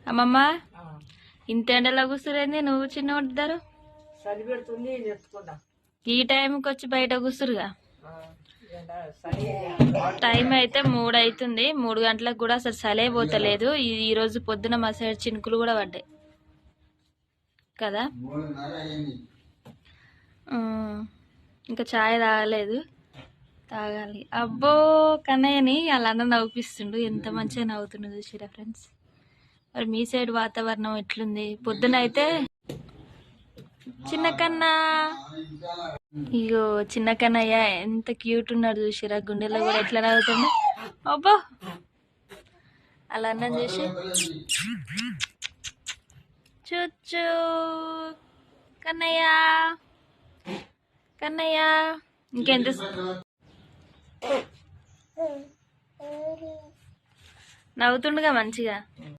అమ్మమ్మ ఇంత ఎండలో కూర్చురేంది నువ్వు చిన్న ఉంటారు చలి పెడుతుంది చెప్పుకుంటా ఈ టైంకి వచ్చి బయట కూర్చురుగా టైం అయితే 3 అవుతుంది 3 గంటలకు కూడా అసలు చలే పోతలేదు ఈ రోజు పొద్దున మా సైడ్ చినుకులు కూడా పడ్డాయి కదా ఇంకా ఛాయ్ తాగలేదు తాగాలి అబ్బో కన్నయ్యని అలా అన్న నవ్విస్తుండు ఎంత మంచిగా నవ్వుతుండు చూసిరా ఫ్రెండ్స్ మరి మీ సైడ్ వాతావరణం ఎట్లుంది పొద్దున అయితే చిన్న కన్నా ఇగో చిన్న కన్నయ్య ఎంత క్యూట్ ఉన్నాడు చూసిరా గుండెలో కూడా ఎట్లా నవ్వుతుండు అబ్బో అలా అన్నం చేసి చూచు కన్నయ్య కన్నయ్య ఇంకెంత నవ్వుతుండగా మంచిగా